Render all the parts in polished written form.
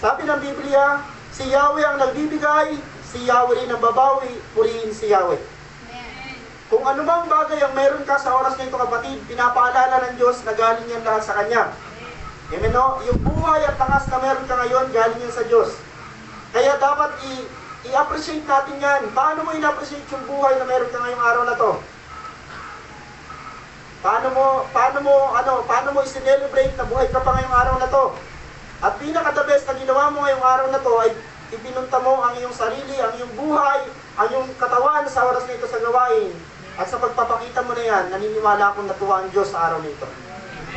Sabi ng Biblia, si Yahweh ang nagbibigay, si Yahweh rin ang babawi, purihin si Yahweh. Kung anumang bagay ang meron ka sa oras na ito, kapatid, pinapaalala ng Diyos na galing yan lahat sa Kanya. Amen, no? Yung buhay at lakas na meron ka ngayon, galing yan sa Diyos. Kaya dapat i-appreciate natin yan. Paano mo in-appreciate yung buhay na meron ka ngayong araw na to? Paano mo i-celebrate na buhay ka pa ngayong araw na to? At pinaka-the best na ginawa mo ngayong araw na to ay ipinunta mo ang iyong sarili, ang iyong buhay, ang iyong katawan sa oras na ito sa gawain. At sa pagpapakita mo na yan, naniniwala akong natuwa ang Diyos sa araw na ito.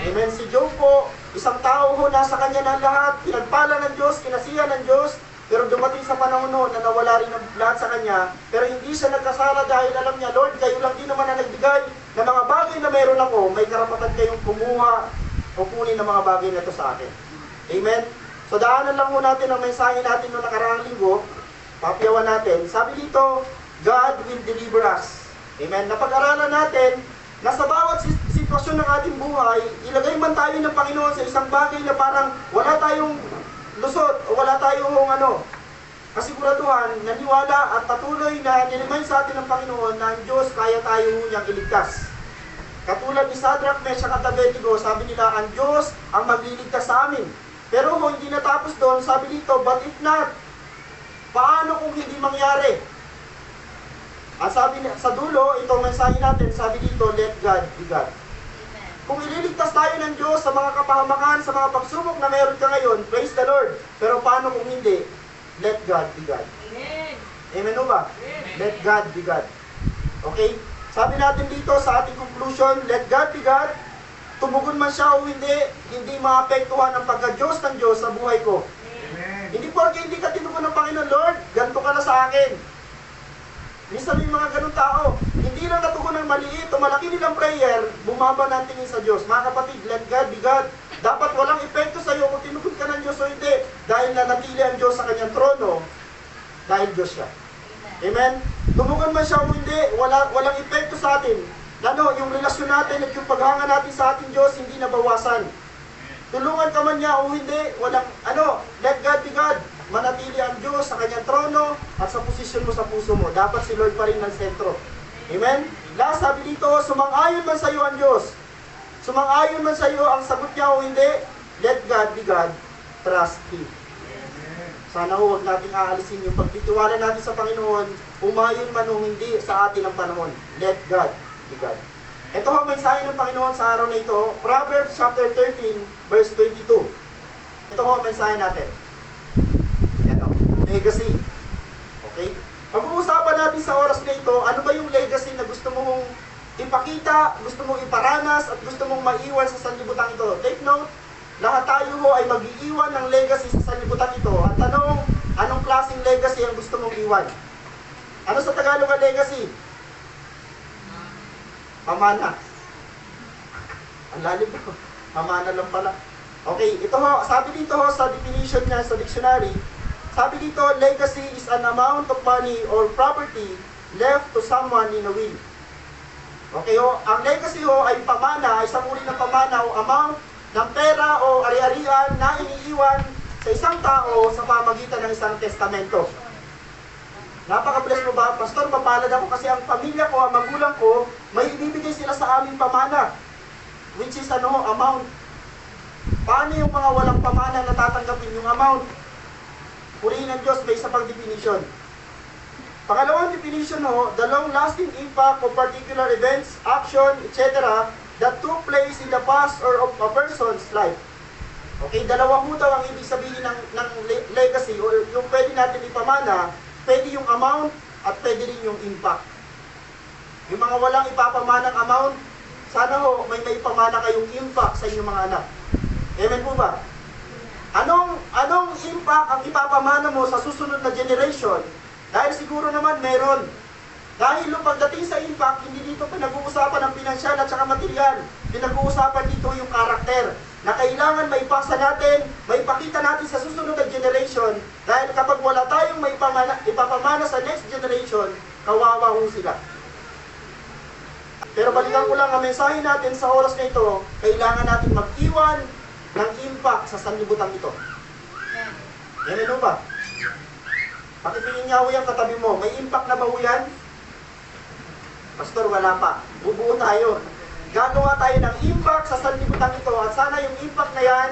Amen. Si Job po, isang tao ho, nasa kanya na lahat, pinagpala ng Diyos, kinasihan ng Diyos, pero dumating sa panahon na nawala rin ang lahat sa kanya, pero hindi siya nagkasala dahil alam niya, Lord, kayo lang din naman na nagbigay ng mga bagay na meron ako, may karapatan kayong kumuha o kunin ng mga bagay na ito sa akin. Amen? So daanan lang ho natin ang mensahe natin noong nakaraang linggo, papiyawan natin. Sabi dito, God will deliver us. Amen? Napag-aralan natin na sa bawat sitwasyon ng ating buhay, ilagay man tayo ng Panginoon sa isang bagay na parang wala tayong lusot o wala tayong kasiguraduhan, naniwala at patuloy na nilimain sa atin ng Panginoon na ang Diyos kaya tayo niyang iligtas. Katulad ni Shadrach, Meshach at Abednego, sabi nila, ang Diyos ang magliligtas sa amin. Pero kung hindi natapos doon, sabi dito, but if not, paano kung hindi mangyari? At sabi sa dulo, itong mensahe natin, sabi dito, let God be God. Kung ililigtas tayo ng Diyos sa mga kapahamakan, sa mga pagsubok na meron ka ngayon, praise the Lord. Pero paano kung hindi? Let God be God. Amen. Amen o ba? Amen. Let God be God. Okay? Sabi natin dito sa ating conclusion, let God be God. Tumugon man siya o hindi maapektuhan ang pagka-Diyos ng Diyos sa buhay ko. Amen. Hindi porque hindi ka tinugon ng Panginoon, Lord, ganito ka na sa akin. Minsan may mga ganun tao, hindi lang natugon ng maliit o malaki nilang prayer, bumaba ng tingin sa Diyos. Mga kapatid, let God be God. Dapat walang epekto sa iyo kung tinugon ka ng Diyos o hindi. Dahil nanatili ang Diyos sa kanyang trono, dahil Diyos siya. Amen? Tumugon man siya o hindi, walang epekto sa atin. Yung relasyon natin at yung paghanga natin sa ating Diyos, hindi nabawasan. Tulungan ka man niya o hindi, let God be God. Manatili ang Diyos sa kanyang trono at sa posisyon mo sa puso mo. Dapat si Lord pa rin ang sentro. Amen? Last, sabi dito, sumang-ayon man sa iyo ang Diyos. Sumang-ayon man sa iyo ang sagot niya o hindi, let God be God, trust Him. Sana huwag natin aalisin yung pagtitiwala natin sa Panginoon, umayon man o hindi sa atin ang panahon. Let God be God. Ito ang mensahe ng Panginoon sa araw na ito, Proverbs chapter 13, verse 22. Ito ang mensahe natin. Legacy. Okay? Pag-uusapan natin sa oras na ito, ano ba yung legacy na gusto mong ipakita, gusto mong iparanas, at gusto mong maiwan sa sanlibutan ito? Take note, lahat tayo ho ay mag-iiwan ng legacy sa sanlibutan ito. At tanong, anong klaseng legacy ang gusto mong iwan? Ano sa Tagalog ang legacy? Pamana. Ang lalim ko. Pamana lang pala. Okay, ito ho, sabi dito ho sa definition niya sa dictionary, sabi dito, legacy is an amount of money or property left to someone in a will. Okay ho, ang legacy ho ay pamana, isang uri ng pamana o amount ng pera o ari-arian na iniiwan sa isang tao sa pamagitan ng isang testamento. Napaka-bless mo ba? Pastor, mapalad ako kasi ang pamilya ko, ang magulang ko, may ibibigay sila sa aming pamana. Which is amount. Paano yung mga walang pamana na tatanggapin yung amount? Purihin ng Diyos, may isa pang definition. Pangalawang definition ho, the long-lasting impact of particular events, action, etc. that took place in the past or of a person's life. Okay, dalawa ho daw ang ibig sabihin ng legacy o yung pwede natin ipamana, pwede yung amount at pwede rin yung impact. Yung mga walang ipapamanang amount, sana ho may ipamana kayong impact sa inyong mga anak. Amen po ba? Anong impact ang ipapamana mo sa susunod na generation? Dahil siguro naman meron. Dahil pagdating sa impact, hindi dito pinag-uusapan ng pinansyal at saka material. Pinag-uusapan dito yung karakter na kailangan maipasa natin, maipakita natin sa susunod na generation. Dahil kapag wala tayong ipapamana sa next generation, kawawa ho sila. Pero balikan ko lang ang mensahe natin sa oras na ito, kailangan natin mag-iwan ng impact sa sanlibutan ito. Yan ano ba? Pakitingin nga ho yan katabi mo. May impact na ba ho yan? Pastor, wala pa. Bubuo tayo. Gagawa tayo ng impact sa sanlibutan ito. At sana yung impact na yan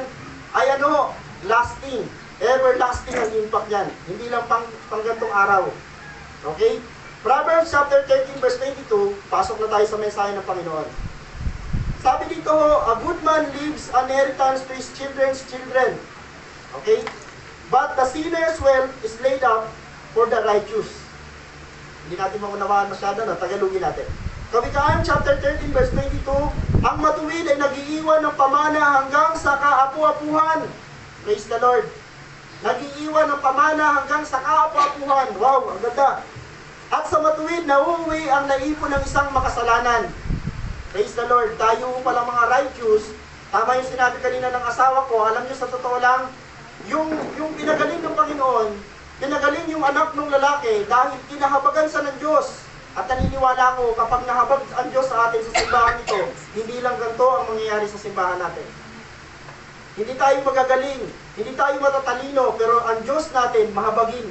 ay ano, lasting. Everlasting ang impact yan. Hindi lang pang gantong araw. Okay? Proverbs chapter 13 verse 22, pasok na tayo sa mensahe ng Panginoon. Sabi dito, a good man leaves an inheritance to his children's children. Okay? But the sinner's wealth is laid up for the righteous. Hindi natin maunawaan masyado, no? Tagalogin natin. Kawikaan chapter 13 verse 22, ang matuwid ay nag-iiwan ng pamana hanggang sa kaapu-apuhan. Praise the Lord. Nag-iiwan ng pamana hanggang sa kaapu-apuhan. Wow, ang ganda. At sa matuwid, nauuwi ang naipon ng isang makasalanan. Praise the Lord. Tayo pala mga righteous. Tama yung sinabi kanina ng asawa ko. Alam niyo sa totoo lang, yung pinagaling ng Panginoon, pinagaling yung anak ng lalaki dahil kinahabagan sa ng Diyos. At naniniwala ko, kapag nahabag ang Diyos sa atin sa simbahan ito, hindi lang ganito ang mangyayari sa simbahan natin. Hindi tayo magagaling, hindi tayo matatalino, pero ang Diyos natin mahabagin.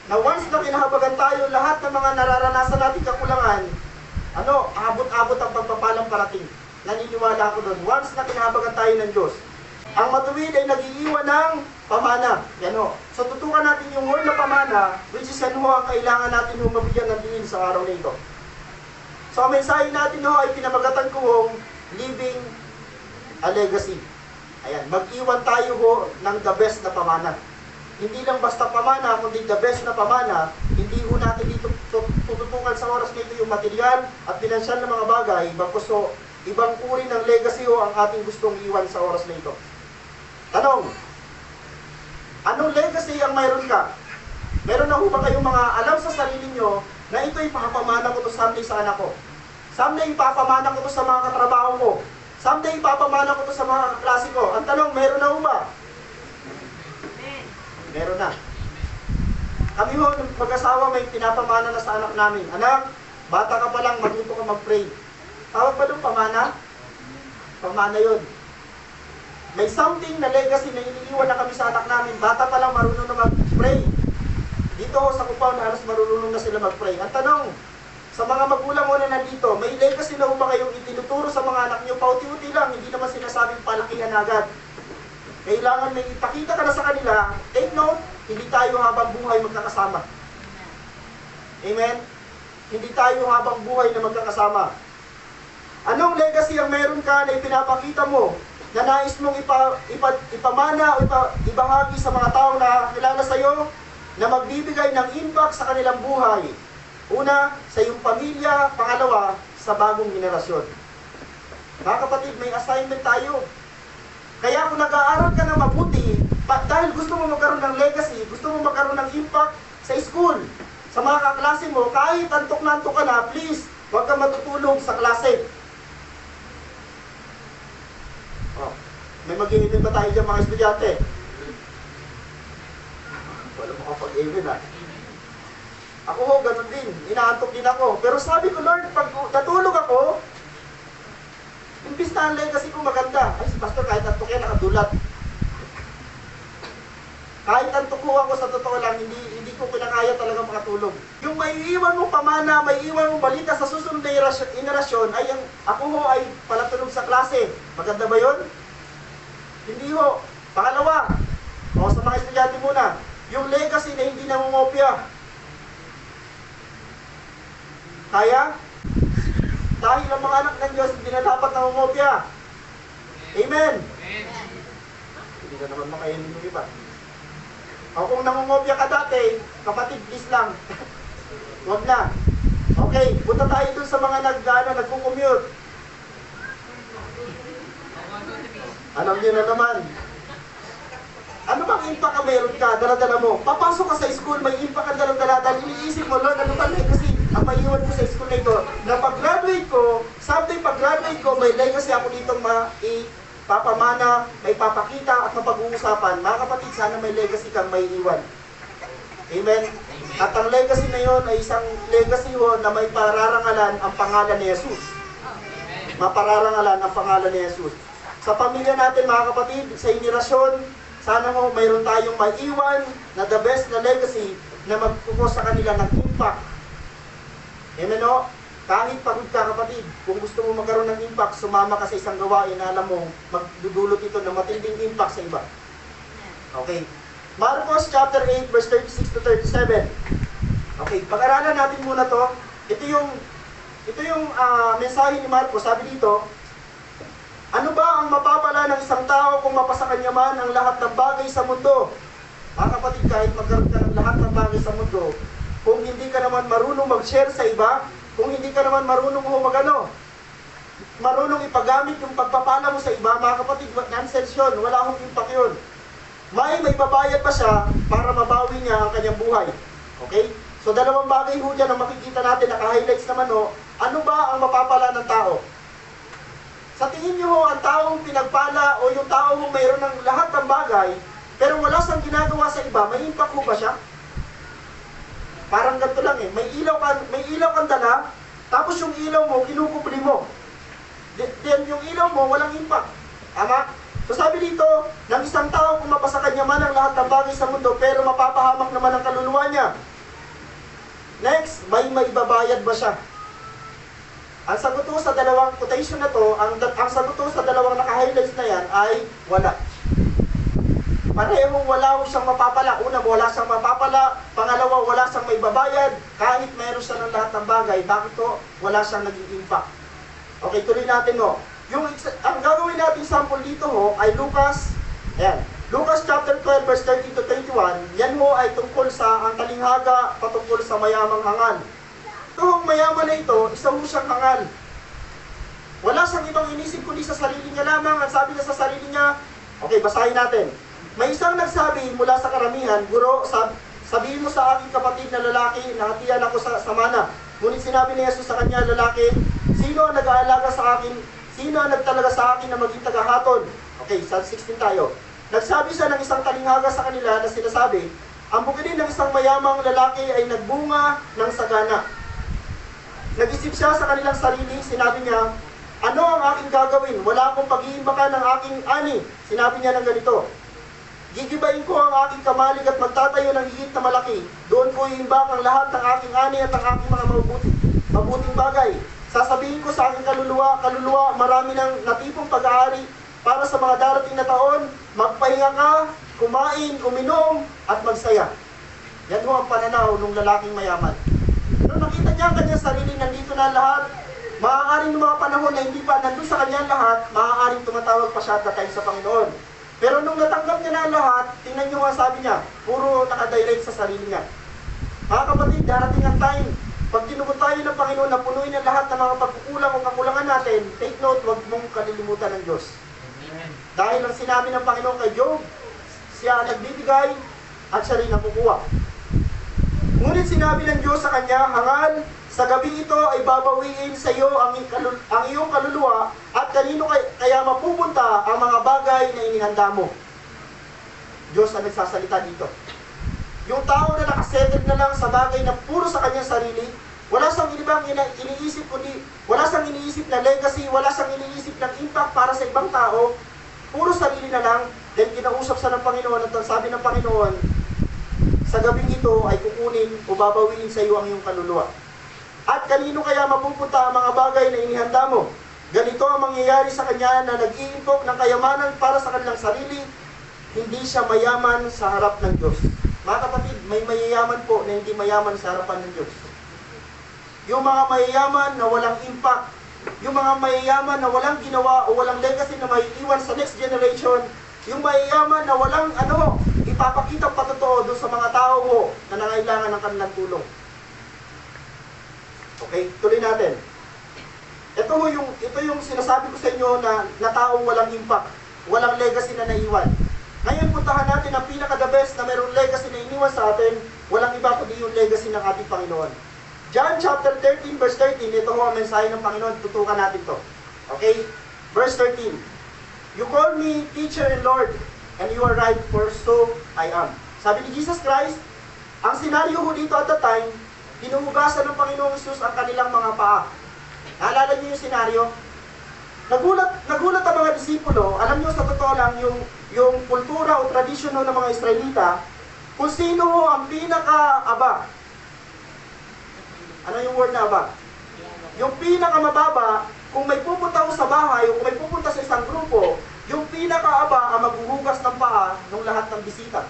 Na once na kinahabagan tayo, lahat ng mga nararanasan natin kakulangan, abot-abot ang pagpapalang parating. Naniniwala ako doon. Once na kinahabagan tayo ng Diyos, ang matuwid ay nag-iiwan ng pamana. Yan ho. So tutukan natin yung word na pamana, which is yan ho ang kailangan natin ho mabigyan ng diin sa araw na ito. So ang mensahe natin ho ay pinamagatan ko hong leaving a legacy. Ayan, mag-iwan tayo ho ng the best na pamana. Hindi lang basta pamana, kundi the best na pamana. Hindi ho natin dito tututukan sa oras na ito yung material at pinansyal na mga bagay, bagkus ho, ibang uri ng legacy ho ang ating gustong iwan sa oras na ito. Tanong, anong legacy ang mayroon ka? Meron na ho ba kayong mga alam sa sarili nyo na ito ipapamana ko to someday sa anak ko? Someday ipapamana ko to sa mga katrabaho ko? Someday ipapamana ko to sa mga kaklase ko? Ang tanong, meron na ho ba? Meron na. Kami ho, mag-asawa, may pinapamana na sa anak namin. Anak, bata ka pa lang, matuto ka mag-pray. Tawag ba doon pamana? Pamana yun. May something na legacy na iniiwan na kami sa anak namin. Bata pa lang marunong na mag-pray. Dito sa compound, halos marunong na sila mag-pray. Ang tanong, sa mga magulang mo na nandito, may legacy na ba kayong itinuturo sa mga anak nyo? Pauti-uti lang, hindi naman sinasabing palakihan agad. Kailangan may ipakita ka na sa kanila. Take note, hindi tayo habang buhay magkakasama. Amen? Hindi tayo habang buhay na magkakasama. Anong legacy ang meron ka na ipinapakita mo na nais mong ipamana o ibahagi sa mga taong na kilala sa iyo na magbibigay ng impact sa kanilang buhay? Una, sa iyong pamilya. Pangalawa, sa bagong henerasyon. Mga kapatid, may assignment tayo. Kaya kung nag-aaral ka na mabuti, dahil gusto mo magkaroon ng legacy, gusto mo magkaroon ng impact sa school, sa mga kaklase mo, kahit antok na antok ka na, please, huwag kang matutulog sa klase. Oh, may mag-i-even ba tayo dyan mga estudyante? Wala makapag-even ha. Ako ho, ganun din. Inaantok din ako. Pero sabi ko, Lord, pag natulog ako, imbis na ang legacy ko maganda. Ay, si Pastor, kahit antok yan, nakadulat. Kahit antok ko ako, sa totoo lang, hindi ko pinakaya talaga makatulog. Yung may iwan mong pamana, may iwan mong balita sa susunod na henerasyon, ay ako ho ay palatulog sa klase. Maganda ba yun? Hindi ho. Pangalawa, o sa mga estudyante muna, yung legacy na hindi nangungopia. Kaya? Dahil ang mga anak ng Diyos hindi na dapat nangungopia. Amen? Amen. Hindi na naman makainin yung iba. O kung nangungopia ka dati, kapatid, please lang. Huwag na. Okay, punta tayo dun sa mga nagko-commute. Alam niyo na naman. Ano bang impact ang meron ka? Dala-dala mo. Papasok ka sa school, may impact ang dala-dala. Dahil iniisip mo, Lord, ano ba kasi ang maiwan ko sa school na ito? Na pag-graduate ko, someday pag-graduate ko, may legacy ako ditong papamana, may papakita at mapag-uusapan. Mga kapatid, sana may legacy kang may iwan. Amen? At ang legacy na yon ay isang legacy ho na may pararangalan ang pangalan ni Jesus. Mapararangalan ang pangalan ni Jesus. Sa pamilya natin, mga kapatid, sa henerasyon, sana ho mayroon tayong maiwan na the best na legacy na magpupos sa kanila ng impact. Amen o? Kahit pagod ka kapatid, kung gusto mo magkaroon ng impact, sumama ka sa isang gawain na alam mo, magdudulot ito ng matinding impact sa iba. Okay. Marcos chapter 8 verse 36 to 37. Okay, pag-aralan natin muna to. Ito yung mensahe ni Marcos. Sabi dito, ano ba ang mapapala ng isang tao kung mapasa kanya man ang lahat ng bagay sa mundo? Mga kapatid, kahit magkaroon ka ng lahat ng bagay sa mundo, kung hindi ka naman marunong mag-share sa iba, kung hindi ka naman marunong marunong ipagamit yung pagpapala mo sa iba, mga kapatid, nonsense yun, wala akong impact yun. May babayad pa siya para mabawi niya ang kanyang buhay. Okay? So dalawang bagay ho dyan ang makikita natin, naka-highlights naman ho, ano ba ang mapapala ng tao? Sa tingin nyo ho, ang taong pinagpala o yung taong mayroon ng lahat ng bagay, pero wala siyang ginagawa sa iba, may impact ho ba siya? Parang ganito lang eh, may ilaw kang dala, tapos yung ilaw mo, kinukubli mo. Then yung ilaw mo, walang impact. Tama? So sabi dito, ng isang tao kung mapasa kanya man ang lahat ng bagay sa mundo, pero mapapahamak naman ang kaluluwa niya. Next, may maibabayad ba siya? Ang sagot ko sa dalawang quotation na to, ang sagot ko sa dalawang naka-highlights na yan ay wala. Parehong wala siyang mapapala. Una, wala siyang mapapala. Pangalawa, wala siyang maibabayad. Kahit mayroon siya ng lahat ng bagay, bakit to? Wala siyang naging impact. Okay, tuloy natin no. Ang gagawin natin sample dito ho ay Lucas, ayan, Lucas chapter 12 verse 30 to 31. Yan ho ay tungkol sa ang talinghaga patungkol sa mayamang hangal. Itong mayaman na ito, isa ho siyang hangal. Wala siyang ibang inisip kundi sa sarili niya lamang. Ang sabi niya sa sarili niya, okay, basahin natin. May isang nagsabi mula sa karamihan, Guro, sabihin mo sa aking kapatid na lalaki na hatian ako sa mana. Ngunit sinabi ni Jesus sa kanya, lalaki, sino ang nag-aalaga sa akin? Sino ang nagtalaga sa akin na maging tagahaton? Okay, sa 16 tayo. Nagsabi siya ng isang talinghaga sa kanila na sinasabi, ang bukidin ng isang mayamang lalaki ay nagbunga ng sagana. Nag-isip siya sa kanilang sarili, sinabi niya, ano ang aking gagawin? Wala akong pag-iimbakan ng aking ani. Sinabi niya ng ganito, gigibain ko ang aking kamalig at magtatayo ng higit na malaki. Doon ko iimbak ang lahat ng aking ani at ang aking mga mabuting bagay. Sasabihin ko sa aking kaluluwa, marami ng natipong pag-aari para sa mga darating na taon, magpahinga ka, kumain, uminom, at magsaya. Yan ho ang pananaw ng lalaking mayaman. Nung nakita niya ang kanyang sarili, nandito na lahat, maaaring ng mga panahon na hindi pa nandun sa kanyang lahat, maaaring tumatawag pa siya at tayo sa Panginoon. Pero nung natanggap niya na lahat, tingnan niyo ang sabi niya, puro nakadirect sa sarili niya. Mga kapatid, darating ang time, pag tinugon tayo ng Panginoon na punuin ang lahat ng mga pagkukulang o kakulangan natin, take note, huwag mong kalilimutan ng Diyos. Amen. Dahil ang sinabi ng Panginoon kay Job, siya ang nagbibigay at siya rin ang kukuha. Ngunit sinabi ng Diyos sa kanya, hangal, sa gabi ito ay babawiin sa iyo ang iyong kaluluwa at kanino kaya mapupunta ang mga bagay na inihanda mo. Diyos ang nagsasalita dito. Yung tao na nakasettle na lang sa bagay na puro sa kanyang sarili, wala siyang ibang iniisip kundi, wala siyang iniisip na legacy, wala siyang iniisip ng impact para sa ibang tao, puro sarili na lang, then kinausap sa ng Panginoon at sabi ng Panginoon, sa gabing ito ay kukunin o babawiin sa iyo ang iyong kaluluwa. At kanino kaya mapupunta ang mga bagay na inihanda mo? Ganito ang mangyayari sa kanya na nag-iimpok ng kayamanan para sa kanilang sarili, hindi siya mayaman sa harap ng Diyos. Mga kapatid, may mayayaman po na hindi mayaman sa harapan ng Diyos. Yung mga mayayaman na walang impact, yung mga mayayaman na walang ginawa o walang legacy na may iwan sa next generation, yung mayayaman na walang ipapakitang patotoo doon sa mga tao mo na nangailangan ng kanilang tulong. Okay, tuloy natin. Ito yung sinasabi ko sa inyo na taong walang impact, walang legacy na naiwan. Ngayon, puntahan natin ang pinaka-the best na mayroong legacy na iniwan sa atin, walang iba kundi yung legacy ng ating Panginoon. John chapter 13, verse 13, ito ho ang mensahe ng Panginoon, tutukan natin to. Okay? Verse 13, you call me teacher and Lord, and you are right, for so I am. Sabi ni Jesus Christ, ang senaryo ho dito at the time, hinuhugasan ng Panginoong Jesus ang kanilang mga paa. Naalala niyo yung senaryo? Nagulat ang mga disipulo. Alam nyo, sa totoo lang, yung kultura o tradisyon ng mga Israelita, kung sino ho ang pinaka-aba. Ano yung word na aba? Yung pinaka-mababa, kung may pupunta ho sa bahay o kung may pupunta sa isang grupo, yung pinaka-aba ang maghuhugas ng paa ng lahat ng bisita.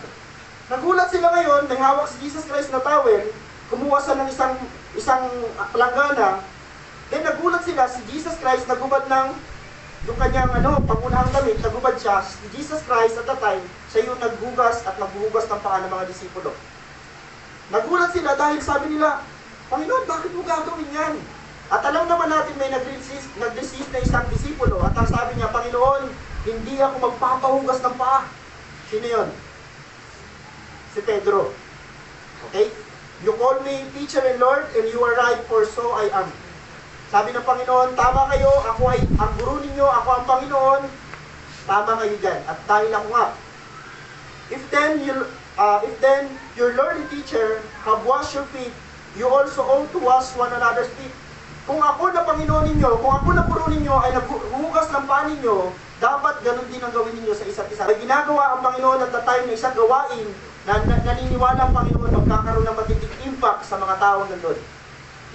Nagulat sila ngayon, may hawak si Jesus Christ na towel, kumuha sa ng isang planggana. Then nagulat sila, si Jesus Christ nagubad ng yung kanyang pangunahang damit, nagubad siya. Si Jesus Christ at that time, siya yung naghugas at naghuhugas ng paa ng mga disipulo. Nagulat sila dahil sabi nila, Panginoon, bakit mo gagawin yan? At alam naman natin may nag-resist na isang disipulo at ang sabi niya, Panginoon, hindi ako magpapahugas ng paa. Sino yun? Si Pedro. Okay? You call me teacher and Lord, and you are right, for so I am. Sabi ng Panginoon, tama kayo, ako ay ang guru ninyo, ako ang Panginoon, tama kayo dyan. At dahil ako nga. If then your Lord and teacher have washed your feet, you also ought to wash one another's feet. Kung ako na Panginoon ninyo, kung ako na guru ninyo ay naghuhugas ng paa ninyo, dapat ganun din ang gawin ninyo sa isa't isa. May ginagawa ang Panginoon at the time na isang gawain na naniniwala ang Panginoon magkakaroon ng matinding impact sa mga taong nandun.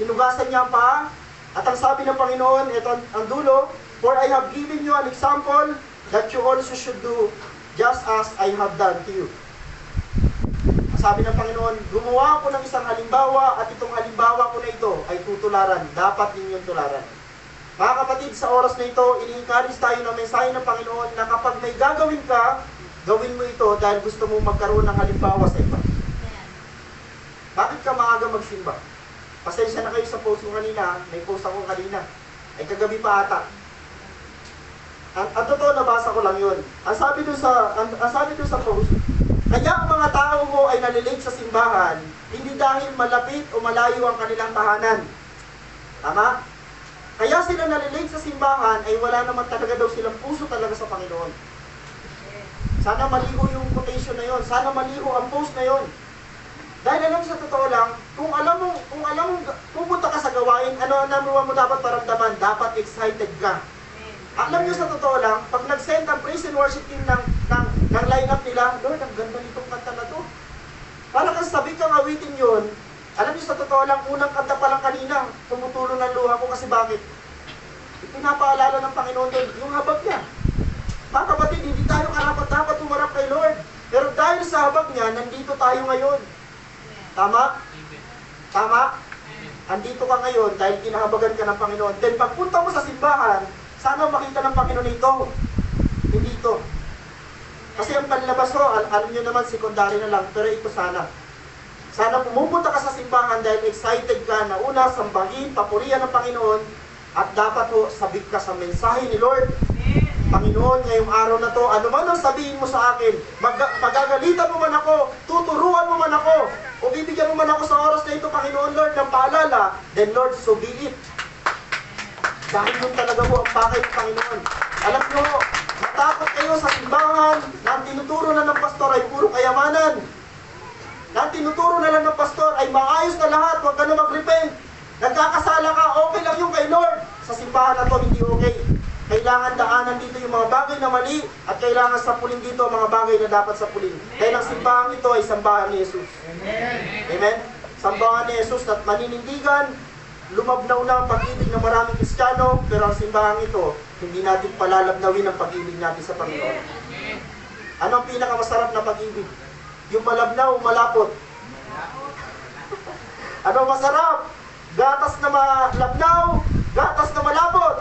Hinugasan niya ang paa, at ang sabi ng Panginoon, ito ang dulo, for I have given you an example that you also should do just as I have done to you. Ang sabi ng Panginoon, gumawa ako ng isang halimbawa at itong halimbawa ko na ito ay tutularan. Dapat ninyong tularan. Mga kapatid, sa oras na ito, ini-encourage tayo ng mensahe ng Panginoon na kapag may gagawin ka, gawin mo ito dahil gusto mo magkaroon ng halimbawa sa iba. Bakit ka maaga magsimba? Pasensya na kayo sa post ko kanina, may post ako kanina. Ay kagabi pa ata. Ang totoo, nabasa ko lang yun. Ang sabi doon sa post, kaya ang mga tao mo ay nalilate sa simbahan, hindi dahil malapit o malayo ang kanilang tahanan. Tama? Kaya sila nalilate sa simbahan ay wala naman talaga daw silang puso talaga sa Panginoon. Sana maliho yung quotation na yon. Sana maliho ang post na yon. Dahil alam sa totoo lang, kung alam mo pupunta ka sa gawain, ano ang number one mo dapat paramdaman? Dapat excited ka. Alam nyo sa totoo lang, pag nag-send ang praise and worship team ng line-up nila, Lord, ang ganda nitong kanta na to. Parang kang sabi kang awitin yun, alam nyo sa totoo lang, unang kanta pa lang kanina, tumutulong ng luha ko kasi bakit? Pinapaalala ng Panginoon doon, yung habag niya. Mga kapatid, hindi tayo karapat-dapat tumarap kay Lord. Pero dahil sa habag niya, nandito tayo ngayon. Tama? Tama? Andito ka ngayon dahil kinahabagan ka ng Panginoon. Then pagpunta mo sa simbahan, sana makita ng Panginoon ito. Hindi ito. Kasi ang panlabas ko, alam nyo naman, secondary na lang, pero ito sana. Sana pumupunta ka sa simbahan dahil excited ka na una, sambahin, papurihan ng Panginoon, at dapat ho, sabik ka sa mensahe ni Lord. Panginoon, ngayong araw na to, ano man ang sabihin mo sa akin, magagalitan mo man ako, tuturuan mo man ako, o bibigyan mo man ako sa oras na ito, Panginoon Lord, ng paalala, then Lord, so be it. Dahil yun talaga po ang bagay ng Panginoon. Alam nyo, matakot kayo sa simbahan na ang tinuturo na ng pastor ay puro kayamanan. Na ang tinuturo na lang ng pastor ay maayos na lahat, huwag ka na mag-repent. Nagkakasala ka, okay lang yung kay Lord. Sa simbahan na to, hindi okay. Kailangan daanan dito yung mga bagay na mali at kailangan sapulin dito ang mga bagay na dapat sapulin. Dahil ang simbahan ito ay sambahan ni Jesus. Amen? Amen? Sambahan ni Jesus at maninindigan, lumabnaw na ang pag-ibig ng maraming Kristiyano, pero ang simbahan ito, hindi natin palalabnawin ang pag-ibig natin sa Panginoon. Ano ang pinakamasarap na pag-ibig? Yung malabnaw, malapot. Ano masarap? Gatas na malabnaw, gatas na malapot.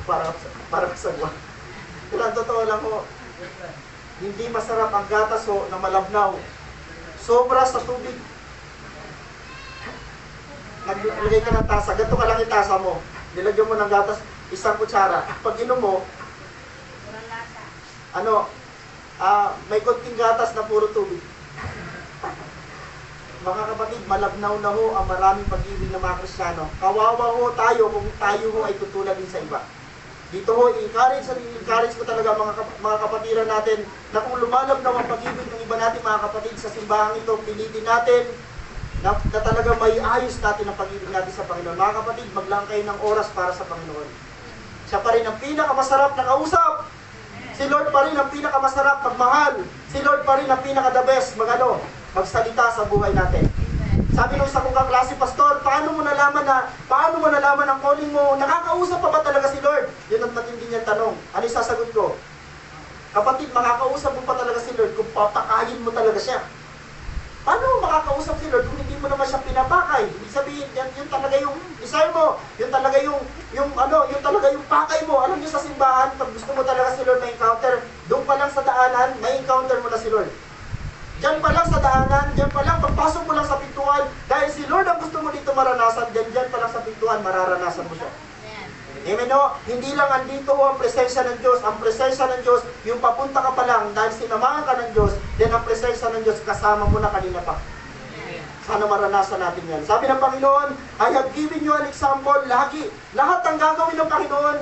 Para sa buwan. Pero ang totoo lang ho, hindi masarap ang gatas ho na malabnaw. Sobra sa tubig. Naglagay ka ng tasa, ganito ka lang yung tasa mo. Nilagyan mo ng gatas, isang kutsara. Pag inom mo, may konting gatas na puro tubig. Mga kapatid, malabnaw na ho ang maraming pag-ibig ng mga Kristiyano. Kawawa ho tayo kung tayo ho ay tutulad din sa iba. Dito ho, i-encourage ko talaga mga kapatiran natin na kung lumalabnaw ang pag-ibig ng iba natin mga kapatid sa simbahang ito, pilitin natin na talaga may ayos natin ang pag-ibig natin sa Panginoon. Mga kapatid, maglaan kayo ng oras para sa Panginoon. Siya pa rin ang pinakamasarap na kausap. Si Lord pa rin ang pinakamasarap magmahal. Si Lord pa rin ang pinaka-the best magsalita sa buhay natin. Sabi nung isa kong kaklase, Pastor, paano mo nalaman ang calling mo? Nakakausap pa ba talaga si Lord? Yun ang matindi niyang tanong. Ano yung sasagot ko? Kapatid, makakausap mo pa talaga si Lord kung papakayin mo talaga siya. Paano makakausap si Lord kung hindi mo naman siya pinapakay? Ibig sabihin, yun talaga yung desire mo. Yun talaga yung pakay mo. Alam niyo sa simbahan, pag gusto mo talaga si Lord may encounter, doon pa lang sa daanan, may encounter mo na si Lord. Diyan pa lang sa daanan, diyan pa lang, pagpasok mo lang sa pintuan, dahil si Lord ang gusto mo dito maranasan, diyan pa lang sa pintuan, mararanasan mo siya. Amen, no? Hindi lang andito ang presensya ng Diyos. Ang presensya ng Diyos, yung papunta ka pa lang, dahil sinamahan ka ng Diyos, then ang presensya ng Diyos, kasama mo na kanina pa. Sana maranasan natin yan. Sabi ng Panginoon, I have given you an example. Lahat ang gagawin ng Panginoon,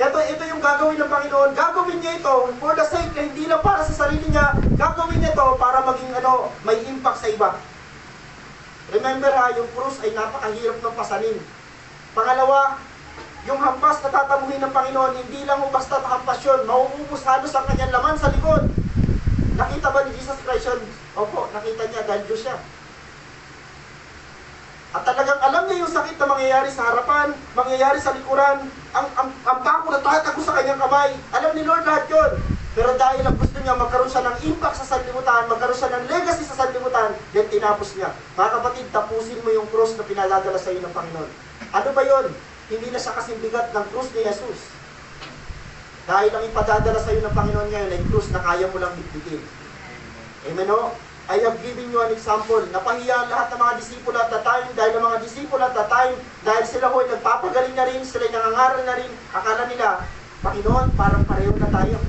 ito yung gagawin ng Panginoon. Gagawin niya ito for the sake na hindi lang para sa sarili niya. Gagawin niya ito para maging may impact sa iba. Remember yung krus ay napakahirap ng pasanin. Pangalawa, yung hampas na tatamuhin ng Panginoon, hindi lang basta hampas yun. Mauubos halos ang kanyang laman sa likod. Nakita ba ni Jesus Christ yun? Opo, nakita niya dahil Diyos siya. At talagang alam niya yung sakit na mangyayari sa harapan, mangyayari sa likuran, ang bako na tatago sa kanyang kamay. Alam ni Lord lahat yun. Pero dahil ang gusto niya magkaroon siya ng impact sa sanlibutan, magkaroon siya ng legacy sa sanlibutan, then tinapos niya. Mga kapatid, tapusin mo yung cross na pinadadala sa iyo ng Panginoon. Ano ba yun? Hindi na siya kasing bigat ng cross ni Jesus. Dahil ang ipadadala sa iyo ng Panginoon ngayon ay cross na kaya mo lang bitbitin. Amen o? I have given you an example. Napahiya lahat ng mga disipulo at the time, dahil ang mga disipulo at the time, dahil sila ho'y nagpapagaling na rin, sila'y nangangaral na rin, akala nila, Panginoon, parang pareho na tayo.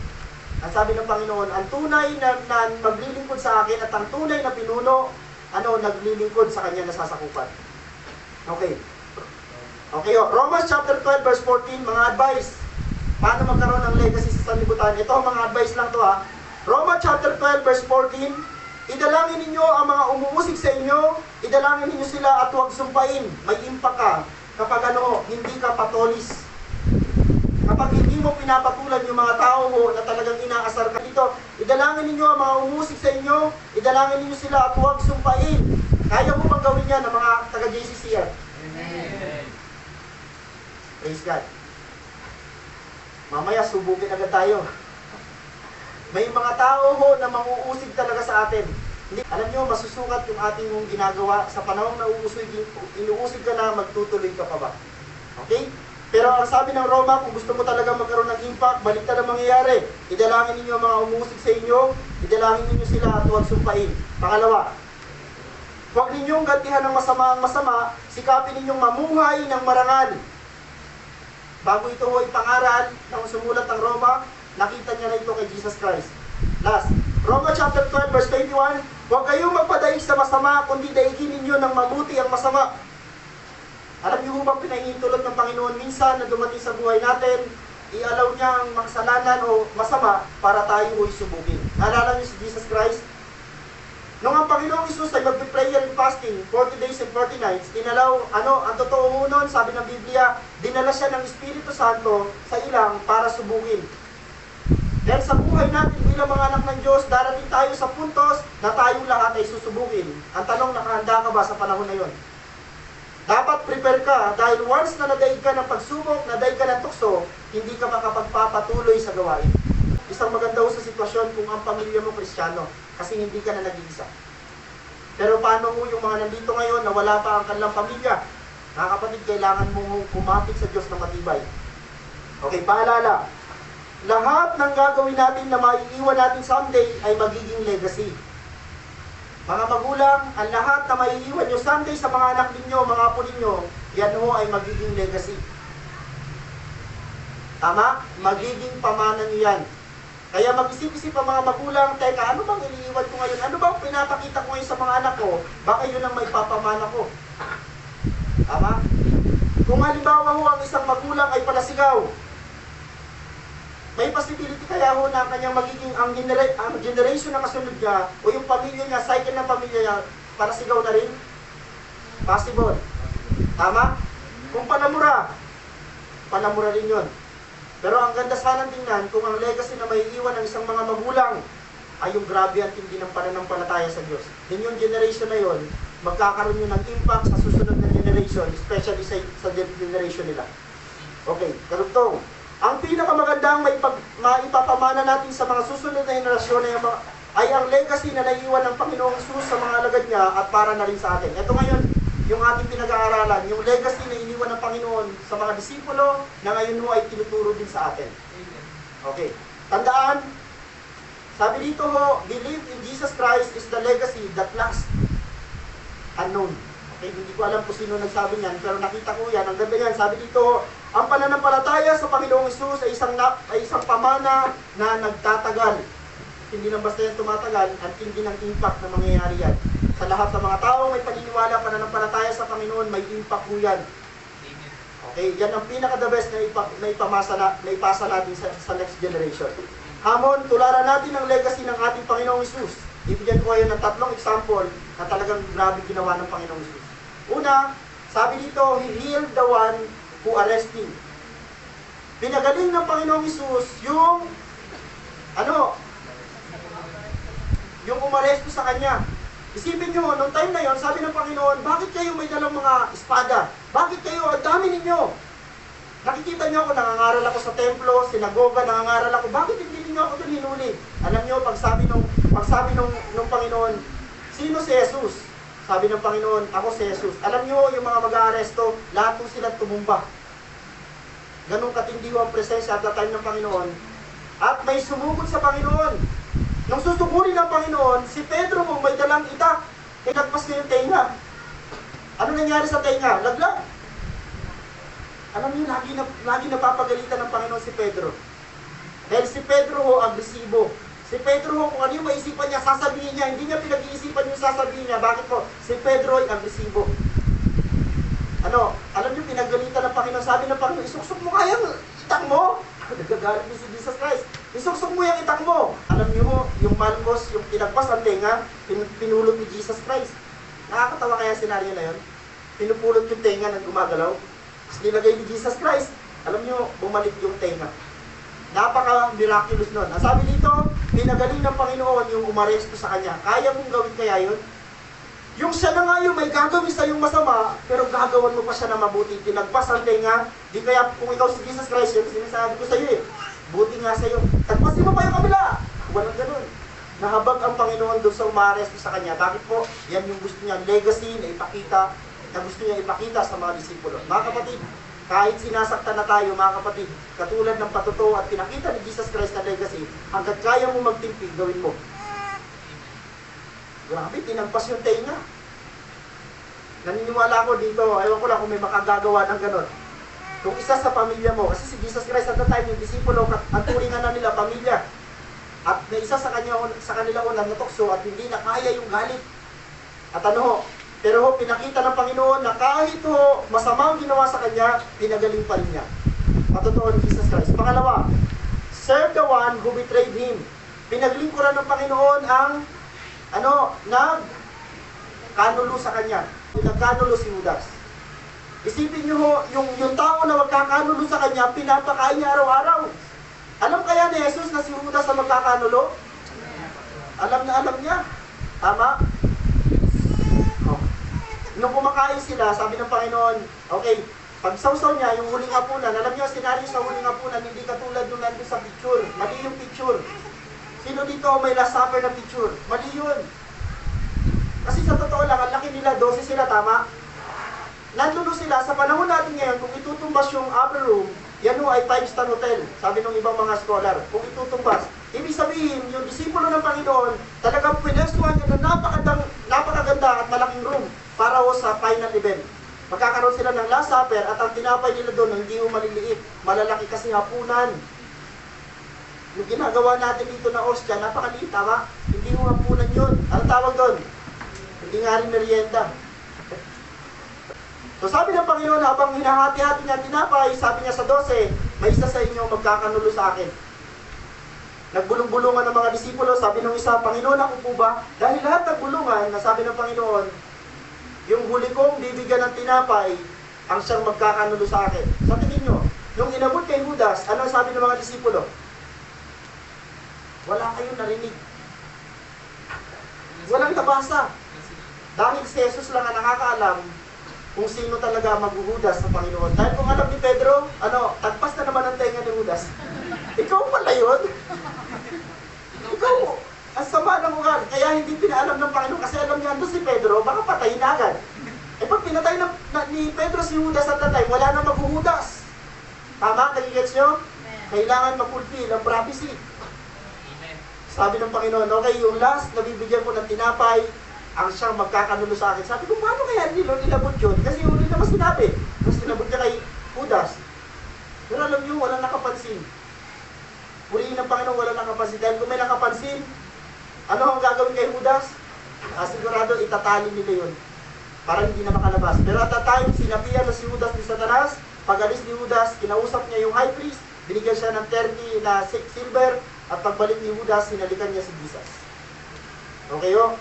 Ang sabi ng Panginoon, ang tunay na maglilingkod sa akin at ang tunay na pinuno, naglilingkod sa kanya nasasakupan. Okay. Okay, Romans chapter 12 verse 14, mga advice. Paano magkaroon ng legacy sa sanlibutan? Ito, mga advice lang to ha. Romans chapter 12 verse 14, idalangin ninyo ang mga umuusig sa inyo, idalangin ninyo sila at huwag sumpain. May impact ka kapag hindi ka patolis. Kapag hindi mo pinapatulan yung mga tao mo na talagang inaasar ka dito, idalangin ninyo ang mga umuusig sa inyo, idalangin ninyo sila at huwag sumpain. Kaya mo bang gawin yan ng mga taga-JCCR? Amen. Praise God. Mamaya subukin agad tayo. May mga tao na manguusig talaga sa atin. Alam nyo, masusukat yung ating ginagawa sa panahon na inuusig ka na, magtutuloy ka pa ba? Okay? Pero ang sabi ng Roma, kung gusto mo talaga magkaroon ng impact, baliktad ang mangyayari. Idalangin ninyo ang mga umuusig sa inyo, idalangin ninyo sila at huwag sumpain. Pangalawa, huwag ninyong gantihan ng masama ang masama, sikapin ninyong mamuhay ng marangal. Bago ito ipangaral ng sumulat ng Roma, nakita niya na ito kay Jesus Christ. Last, Romans chapter 12 verse 21, huwag kayong magpadaig sa masama, kundi daigin ninyo ng mabuti ang masama. Alam niyo bang pinahihintulot ng Panginoon minsan na dumating sa buhay natin, i-allow niya ang makasalanan o masama para tayo huwag subukin. Naalala niyo si Jesus Christ? Nung ang Panginoong Isus ay mag-prayer and fasting, 40 days and 40 nights, inalaw, ang totoo nun, sabi ng Biblia, dinala siya ng Espiritu Santo sa ilang para subukin. Dahil sa buhay natin bilang mga anak ng Diyos, darating tayo sa puntos na tayong lahat ay susubukin. Ang tanong, nakahanda ka ba sa panahon na yon? Dapat prepare ka dahil once na nadaig ka ng pagsubok, nadaig ka ng tukso, hindi ka makapagpapatuloy sa gawain. Isang maganda sa sitwasyon kung ang pamilya mo Kristiyano kasi hindi ka na nag-iisa. Pero paano mo yung mga nandito ngayon na wala pa ang kanilang pamilya? Mga kapatid, kailangan mo kumapit sa Diyos ng matibay. Okay, paalala. Lahat ng gagawin natin na maiiwan natin someday ay magiging legacy. Mga magulang, ang lahat na maiiwan nyo someday sa mga anak ninyo, mga apo ninyo, yan ho ay magiging legacy. Tama? Magiging pamana nyo yan. Kaya mag-isip-isip ang mga magulang, teka, ano bang iniiwan ko ngayon? Ano bang pinapakita ko ngayon sa mga anak ko? Baka yun ang may papamana ko. Tama? Kung halimbawa ho ang isang magulang ay palasigaw, may possibility kaya ho na kanyang magiging ang generation na kasunod niya o yung pamilya niya, cycle ng pamilya niya, palasigaw na rin? Possible. Tama? Kung palamura, palamura rin yun. Pero ang ganda sana tingnan kung ang legacy na may iwan ng isang mga magulang ay yung grabe at hindi ng pananampalataya sa Diyos. Din yung generation na yon, magkakaroon yun ng impact sa susunod na generation, especially sa generation nila. Okay, karugtong. Ang pinakamagandang maipapamana natin sa mga susunod na henerasyon ay ang legacy na naiiwan ng Panginoong Jesus sa mga alagad niya at para na rin sa atin. Ito ngayon, yung ating pinag-aaralan, yung legacy na iniwan ng Panginoon sa mga disipulo na ngayon mo ay tinuturo din sa atin. Okay, tandaan, sabi dito ho, belief in Jesus Christ is the legacy that lasts unknown. Okay, hindi ko alam kung sino nagsabi niyan, pero nakita ko yan. Ang ganda yan, sabi dito, ang pananampalataya sa Panginoong Hesus ay isang pamana na nagtatagal. Hindi lang basta yan tumatagal, at hindi ng impact na mangyayari yan. Sa lahat ng mga taong may paniniwala, pananampalataya sa Panginoon, may impact po yan. Okay, yan ang pinaka-the best na ipasa natin sa next generation. Hamon, tularan natin ang legacy ng ating Panginoong Hesus. Ibigyan ko kayo ng 3 example na talagang grabe ginawa ng Panginoong Hesus. Una, sabi dito, He healed the one who arrested him. Pinagaling ng Panginoong Hesus yung umaresto sa kanya. Isipin nyo, nung time na yon, sabi ng Panginoon, bakit kayo may dalang mga espada? Bakit kayo, ang dami ninyo? Nakikita niyo ako, nangangaral ako sa templo, sinagoga, nangangaral ako. Bakit hindi niyo ako doon hinuli? Alam niyo, pagsabi nung Panginoon, sino si Jesus? Sabi ng Panginoon, ako si Jesus. Alam niyo, yung mga mag-aaresto, lahat po sila tumumba. Ganong katindi ang presensya at the time ng Panginoon. At may sumugod sa Panginoon. Nung susugurin ng Panginoon, si Pedro mo may dalang itak. Nagpas niya yung tenga. Ano nangyari sa tenga? Laglag. Alam niyo, lagi napapagalitan ng Panginoon si Pedro. Dahil si Pedro ho, agresibo. Si Pedro ho, kung ano yung maisipan niya, sasabihin niya. Hindi niya pinag-iisipan yung sasabihin niya. Bakit po? Si Pedro ay agresibo. Alam niyo, pinagalitan ng Panginoon. Sabi ng Panginoon, isuksok mo kaya yung itak mo. Nagagalit ni si Jesus Christ. Isuksok mo yung itak mo. Alam niyo ho, yung Malmos, yung pinagpas ang tenga, pinulot ni Jesus Christ. Nakakatawa kaya senaryo na yun? Pinupulot yung tenga ng gumagalaw. Tapos nilagay ni Jesus Christ. Alam niyo, bumalik yung tenga. Napaka-miraculous nun. Ang sabi dito, pinagaling ng Panginoon yung umaresto sa kanya. Kaya mong gawin kaya yun? Yung siya na nga yung may gagawin sa yung masama, pero gagawan mo pa siya na mabuti. Pinagpas ang tenga, di kaya kung ikaw si Jesus Christ, yung sinasabi ko sa iyo buti nga sa iyo. Tagpasin mo pa yung kabila. Walang ganun. Nahabag ang Panginoon doon sa umaresto sa kanya. Bakit po? Yan yung gusto niya legacy na ipakita, na gusto niya ipakita sa mga disipulo. Mga kapatid, kahit sinasaktan na tayo, mga kapatid, katulad ng patuto at pinakita ni Jesus Christ na legacy, hanggat kaya mo magtimpig, gawin mo. Grabe, tinagpas yung tenga. Naniniwala ko dito, ewan ko lang kung may makagagawa ng ganon. Kung isa sa pamilya mo, kasi si Jesus Christ at the time, yung disipulo, ang turingan na nila, pamilya. At may isa sa kanila unang natukso at hindi na kaya yung galit. At pero pinakita ng Panginoon na kahit masama ang ginawa sa kanya, pinagaling pa rin niya. Patotoo ni Jesus Christ. Pangalawa, serve the one who betrayed him. Pinaglingkuran ng Panginoon ang nagkanulo sa kanya. Nagkanulo si Judas. Isipin niyo yung tao na magkakanulo sa kanya, pinapakain niya araw-araw. Alam kaya ni Jesus na si Judas na magkakanulo? Alam na alam niya. Tama? Nung kumakain sila, sabi ng Panginoon, okay, pag sausaw niya, yung huling hapunan, alam niyo, senaryo sa huling hapunan, hindi katulad nung nandun sa picture. Mali yung picture. Sino dito may last supper na picture? Mali yun. Kasi sa totoo lang, ang laki nila, 12 sila, tama? Nandun sila, sa panahon natin ngayon, kung itutumbas yung upper room, yan ay 5-star hotel, sabi ng ibang mga scholar. Kung itutumbas, ibig sabihin, yung disipulo ng Panginoon, talagang pinestuhan niya na napakaganda at malaking room para sa final event. Magkakaroon sila ng last supper at ang tinapay nila doon, hindi maliliit, malalaki kasi hapunan. Yung ginagawa natin dito na ostya, napakaliit, tama? Hindi hapunan yun. Anong tawag doon? Hindi nga rin merienda. So sabi ng Panginoon, habang hinahati-hati niya tinapay, sabi niya sa 12, may isa sa inyo magkakanulo sa akin. Nagbulong-bulungan ng mga disipulo, sabi ng isa, Panginoon, ako po ba? Dahil lahat nagbulungan, nasabi ng Panginoon, yung huli kong bibigyan ng tinapay, ang siyang magkakanulo sa akin. Sa tingin nyo, Nung inabot kay Judas, ano sabi ng mga disipulo? Wala kayong narinig. Walang nabasa. Dahil si Jesus lang ang nakakaalam kung sino talaga maghuhudas sa Panginoon. Dahil kung alam ni Pedro, tagpas na naman ang tenga ni Judas. Ikaw pala yun. Ikaw, ang sama ng ugali. Kaya hindi pinaalam ng Panginoon kasi alam niya, si Pedro, baka patayin na agad. Pag pinatay ni Pedro si Judas at tatay, wala na maghuhudas. Tama? Nagigets nyo? Kailangan mapulfill ang prophecy. Sabi ng Panginoon, okay, yung last, nabibigyan ko ng tinapay, ang siyang magkakanulo sa akin. Sabi ko, paano kaya nilabot yun? Kasi yun naman sinabi. Mas tinabot niya kay Judas. Pero alam niyo, walang nakapansin. Purihin ng Panginoon, walang nakapansin. Dahil kung may nakapansin, ano ang gagawin kay Judas? Sigurado, itatali nila yun. Para hindi na makalabas. Pero at that time, sinabihan na si Judas ni Satanas. Pag-alis ni Judas, kinausap niya yung high priest. Binigyan siya ng 30 na silver. At pagbalik ni Judas, sinalikan niya si Jesus. Okay o?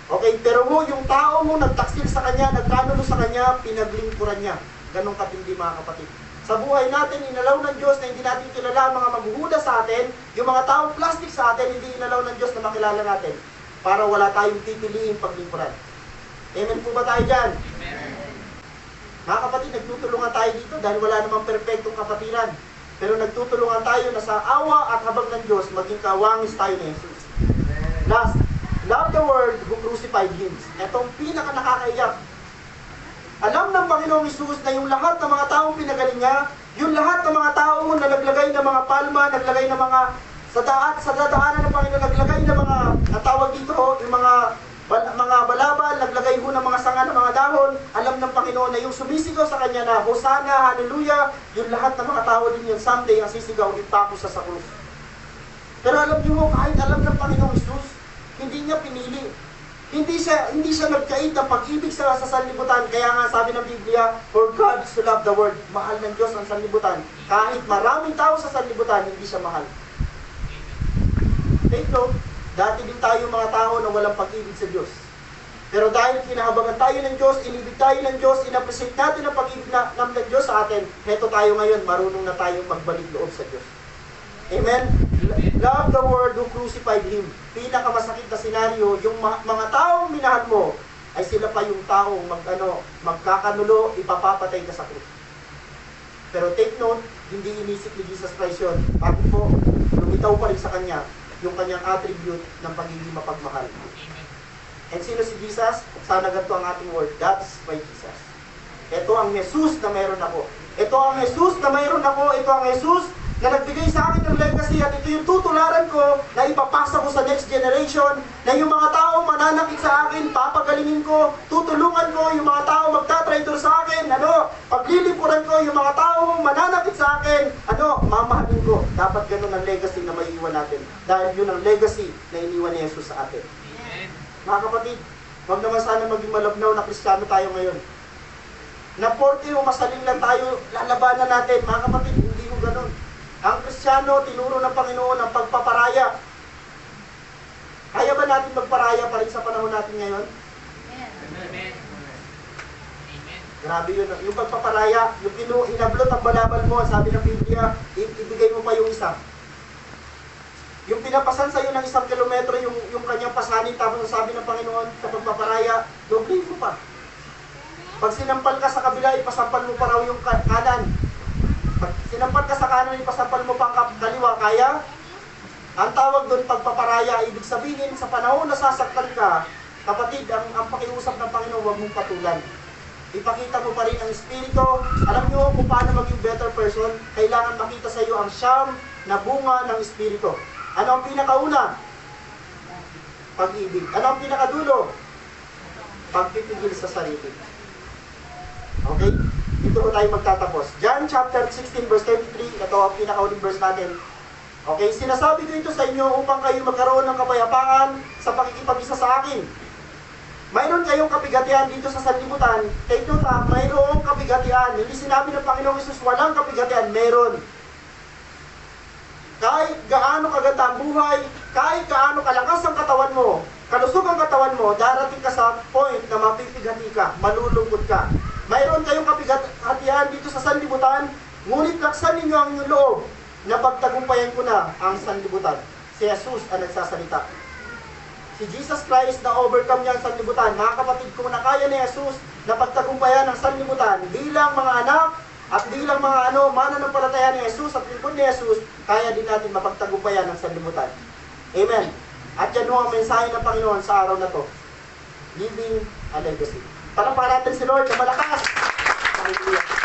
Okay, pero yung tao mo nagtaksil sa kanya, nagkanulo sa kanya, pinaglingkuran niya. Ganong katindi mga kapatid. Sa buhay natin, inalaw ng Diyos na hindi natin kilala ang mga maghuhuda sa atin, yung mga taong plastic sa atin, hindi inalaw ng Diyos na makilala natin. Para wala tayong pipiliin paglingkuran. Amen po ba tayo dyan? Amen. Mga kapatid, nagtutulungan tayo dito dahil wala namang perfectong kapatiran. Pero nagtutulungan tayo na sa awa at habag ng Diyos, maging kawangis tayo ni Jesus. Last, love the world who crucified Him. Itong pinaka nakakaiyak. Alam ng Panginoong Jesus na yung lahat ng mga taong pinagaling niya, yung lahat ng mga taong na naglagay ng mga palma, naglagay ng mga sa dadaanan ng Panginoon, naglagay ng mga, tawag dito, yung mga balabal, naglagay ho ng mga sanga ng mga dahon, alam ng Panginoon na yung sumisigaw sa Kanya na, Hosanna, Hallelujah, yung lahat ng mga tao din yun, someday ang sisigaw, ipako sa krus. Pero alam niyo ho, kahit alam ng Panginoong Jesus, hindi niya pinili. Hindi siya nagkait ng pag-ibig sa sanlibutan. Kaya nga sabi ng Biblia, for God so loved the world, mahal ng Diyos ang sanlibutan. Kahit maraming tao sa sanlibutan, hindi siya mahal. Take note, dati din tayo mga tao na walang pag-ibig sa Diyos. Pero dahil kinahabangan tayo ng Diyos, inibig tayo ng Diyos, in-appreciate natin ang pag-ibig ng Diyos sa atin, heto tayo ngayon, marunong na tayong magbalik loob sa Diyos. Amen? Love the world who crucified Him. Pinakamasakit na senaryo, yung mga taong minahal mo, ay sila pa yung taong magkakanulo, ipapapatay ka sa krus. Pero take note, hindi inisip ni Jesus Christ yun. Bakit po? Lumitaw pa rin sa Kanya yung Kanyang attribute ng pagiging mapagmahal. And sino si Jesus? Sana ganito ang ating word. That's my Jesus. Ito ang Jesus na mayroon ako. Ito ang Jesus na mayroon ako. Ito ang Jesus na nagbigay sa akin ng legacy at ito yung tutularan ko na ipapasa ko sa next generation na yung mga tao mananakit sa akin, papagalingin ko, tutulungan ko yung mga tao magtatraitor sa akin, paglilipuran ko yung mga tao mananakit sa akin, mamahalin ko. Dapat ganun ang legacy na maiiwan natin dahil yun ang legacy na iniwan ni Jesus sa atin. Mga kapatid, wag naman sana maging malabnaw na Kristiyano tayo ngayon. Na 40 o masaling lang tayo, lalabanan natin. Mga kapatid, hindi ko ganun. Ang Kristiyano, tinuro ng Panginoon ang pagpaparaya. Kaya ba natin magparaya pa rin sa panahon natin ngayon? Amen. Grabe yun. Yung pagpaparaya, yung inablot ang balabal mo, sabi ng Biblia, ibigay mo pa yung isa. Yung pinapasan sa'yo ng 1 kilometro, yung kanyang pasanin, tapos sabi ng Panginoon, sa pagpaparaya, doble mo pa. Pag sinampal ka sa kabila, ipasampal mo pa raw yung kanan. Pag sinampal ka sa kanan, ipasampal mo pa ang kaliwa, kaya? Ang tawag doon pagpaparaya, ibig sabihin, sa panahon na sasaktan ka, kapatid, ang pakiusap ng Panginoon, huwag mong patulan. Ipakita mo pa rin ang Espiritu. Alam nyo kung paano maging better person, kailangan makita sa iyo ang siyam na bunga ng Espiritu. Ano ang pinakauna? Pag-ibig. Ano ang pinakadulo? Pagpipigil sa sarili. Okay? Dito ko tayo magtatapos. John chapter 16 verse 33, ito ang pinakauling verse natin. Okay, sinasabi ko ito sa inyo upang kayo magkaroon ng kapayapaan sa pakikipag-isa sa akin. Mayroon kayong kabigatian dito sa sanlibutan. Take note ha, mayroong kabigatian. Hindi sinabi ng Panginoong Hesus walang kabigatian, meron. Kahit gaano kaganda ang buhay, kahit gaano kalakas ang katawan mo, kalusog ang katawan mo, darating ka sa point na mapipigati ka, malulungkot ka. Mayroon kayong kapigatian dito sa sanlibutan, Ngunit laksan ninyo ang inyong loob na pagtagumpayan ko na ang sanlibutan. Si Jesus ang nagsasalita. Si Jesus Christ na overcome niya ang sanlibutan. Mga kapatid, kung nakaya ni Jesus na pagtagumpayan ang sanlibutan bilang mga anak at bilang mga mananampalataya ni Jesus at lingkod ni Jesus, kaya din natin mapagtagumpayan ang sanlibutan. Amen. At yan ho ang mensahe ng Panginoon sa araw na to. Living a legacy. Palapakan natin si Lord na malakas. Hallelujah.